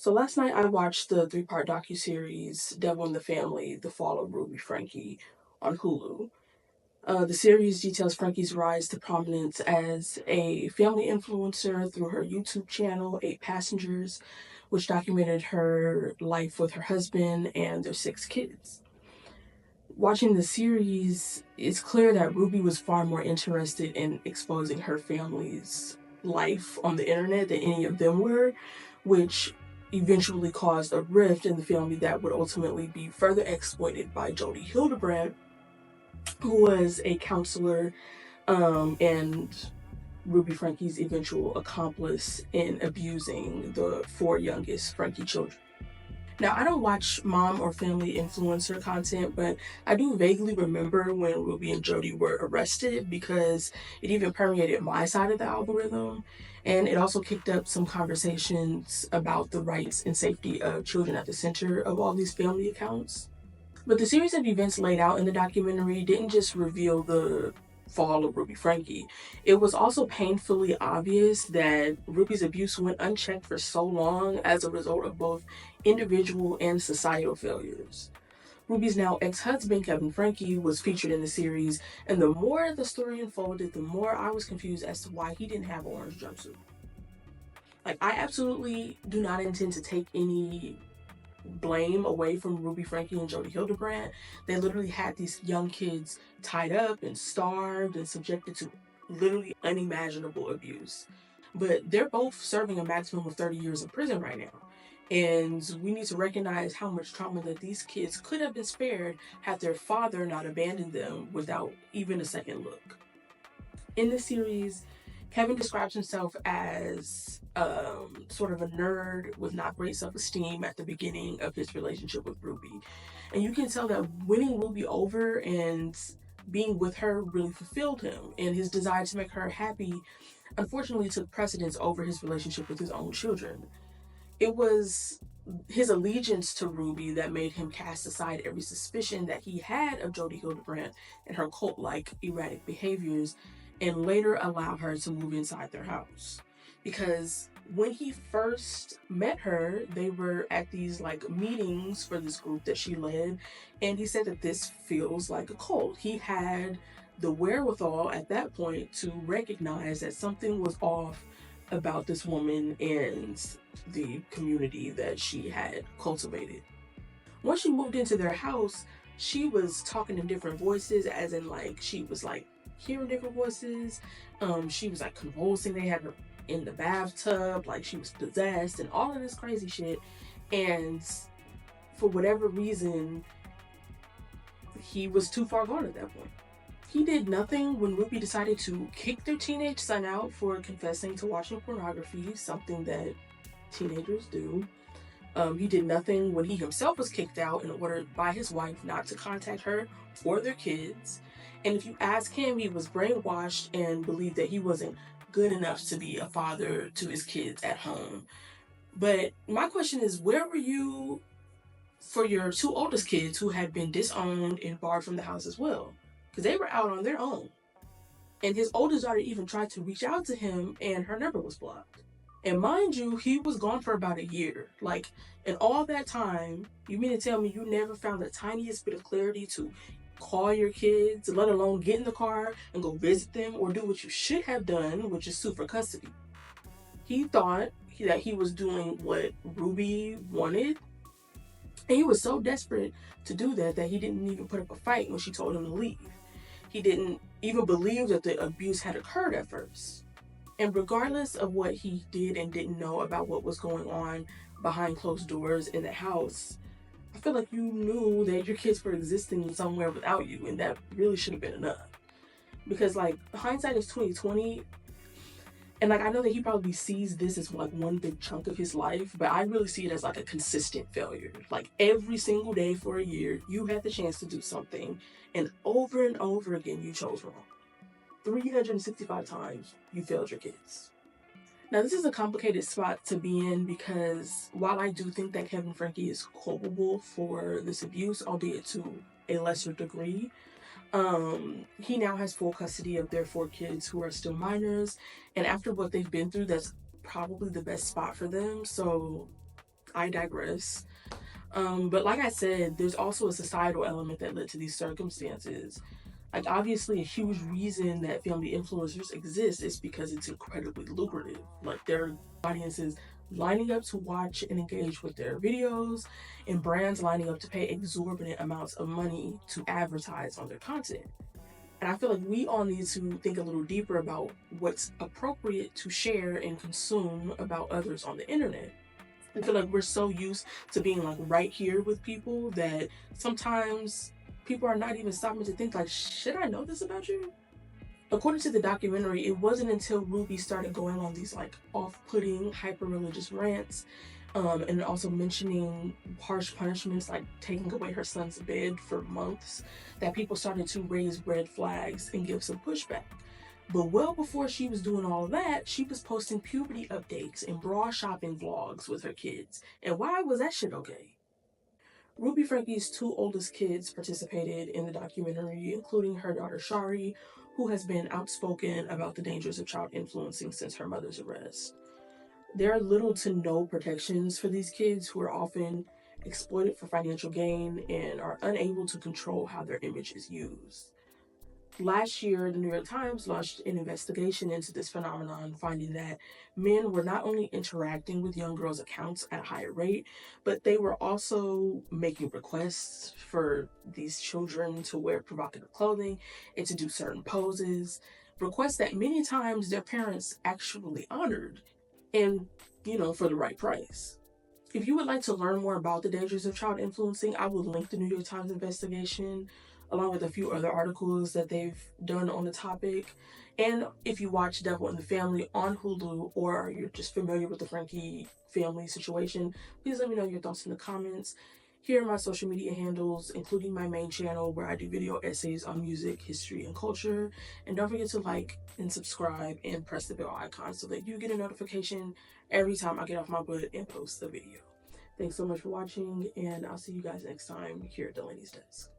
So last night I watched the three-part docuseries Devil in the Family: The Fall of Ruby Franke on Hulu. The series details Franke's rise to prominence as a family influencer through her YouTube channel, Eight Passengers, which documented her life with her husband and their six kids. Watching the series, it's clear that Ruby was far more interested in exposing her family's life on the internet than any of them were, which eventually caused a rift in the family that would ultimately be further exploited by Jodi Hildebrandt, who was a counselor and Ruby Franke's eventual accomplice in abusing the four youngest Franke children. Now, I don't watch mom or family influencer content, but I do vaguely remember when Ruby and Jodi were arrested because it even permeated my side of the algorithm. And it also kicked up some conversations about the rights and safety of children at the center of all these family accounts. But the series of events laid out in the documentary didn't just reveal the fall of Ruby Franke. It was also painfully obvious that Ruby's abuse went unchecked for so long as a result of both individual and societal failures. Ruby's now ex-husband, Kevin Franke, was featured in the series, and the more the story unfolded, the more I was confused as to why he didn't have an orange jumpsuit. I absolutely do not intend to take any blame away from Ruby Franke and Jodi Hildebrandt. They literally had these young kids tied up and starved and subjected to literally unimaginable abuse. But they're both serving a maximum of 30 years in prison right now. And we need to recognize how much trauma that these kids could have been spared had their father not abandoned them without even a second look. In the series, Kevin describes himself as sort of a nerd with not great self-esteem at the beginning of his relationship with Ruby. And you can tell that winning Ruby over and being with her really fulfilled him, and his desire to make her happy unfortunately took precedence over his relationship with his own children. It was his allegiance to Ruby that made him cast aside every suspicion that he had of Jodi Hildebrandt and her cult-like erratic behaviors, and later allow her to move inside their house. Because when he first met her, they were at these meetings for this group that she led, and he said that this feels like a cult. He had the wherewithal at that point to recognize that something was off about this woman and the community that she had cultivated. Once she moved into their house, she was talking in different voices, as in she was hearing different voices. She was convulsing. They had her in the bathtub, like she was possessed, and all of this crazy shit. And for whatever reason, he was too far gone at that point. He did nothing when Ruby decided to kick their teenage son out for confessing to watching pornography, something that teenagers do. He did nothing when he himself was kicked out and ordered by his wife not to contact her or their kids. And if you ask him, he was brainwashed and believed that he wasn't good enough to be a father to his kids at home. But my question is, where were you for your two oldest kids who had been disowned and barred from the house as well? Because they were out on their own. And his oldest daughter even tried to reach out to him, and her number was blocked. And mind you, he was gone for about a year. In all that time, you mean to tell me you never found the tiniest bit of clarity to call your kids, let alone get in the car and go visit them or do what you should have done, which is sue for custody? He thought that he was doing what Ruby wanted, and he was so desperate to do that he didn't even put up a fight when she told him to leave. He didn't even believe that the abuse had occurred at first. And regardless of what he did and didn't know about what was going on behind closed doors in the house, I feel like you knew that your kids were existing somewhere without you, and that really should have been enough. Because hindsight is 2020, and I know that he probably sees this as one big chunk of his life, but I really see it as a consistent failure. Every single day for a year, you had the chance to do something, and over again, you chose wrong. 365 times, you failed your kids. Now, this is a complicated spot to be in because while I do think that Kevin Franke is culpable for this abuse, albeit to a lesser degree, he now has full custody of their four kids who are still minors, and after what they've been through, that's probably the best spot for them. So I digress. But like I said, there's also a societal element that led to these circumstances. Like, obviously, a huge reason that family influencers exist is because it's incredibly lucrative. Like, there are audiences lining up to watch and engage with their videos, and brands lining up to pay exorbitant amounts of money to advertise on their content. And I feel like we all need to think a little deeper about what's appropriate to share and consume about others on the internet. I feel like we're so used to being like right here with people that sometimes people are not even stopping to think like, should I know this about you? According to the documentary, it wasn't until Ruby started going on these like off-putting, hyper-religious rants, and also mentioning harsh punishments like taking away her son's bed for months, that people started to raise red flags and give some pushback. But well before she was doing all of that, she was posting puberty updates and bra shopping vlogs with her kids. And why was that shit okay? Ruby Franke's two oldest kids participated in the documentary, including her daughter Shari, who has been outspoken about the dangers of child influencing since her mother's arrest. There are little to no protections for these kids who are often exploited for financial gain and are unable to control how their image is used. Last year, the New York Times launched an investigation into this phenomenon, finding that men were not only interacting with young girls' accounts at a higher rate, but they were also making requests for these children to wear provocative clothing and to do certain poses, requests that many times their parents actually honored, and, for the right price. If you would like to learn more about the dangers of child influencing, I will link the New York Times investigation along with a few other articles that they've done on the topic. And if you watch Devil in the Family on Hulu, or you're just familiar with the Franke family situation, please let me know your thoughts in the comments. Here are my social media handles, including my main channel where I do video essays on music, history, and culture. And don't forget to like and subscribe and press the bell icon so that you get a notification every time I get off my butt and post a video. Thanks so much for watching, and I'll see you guys next time here at Delaney's Desk.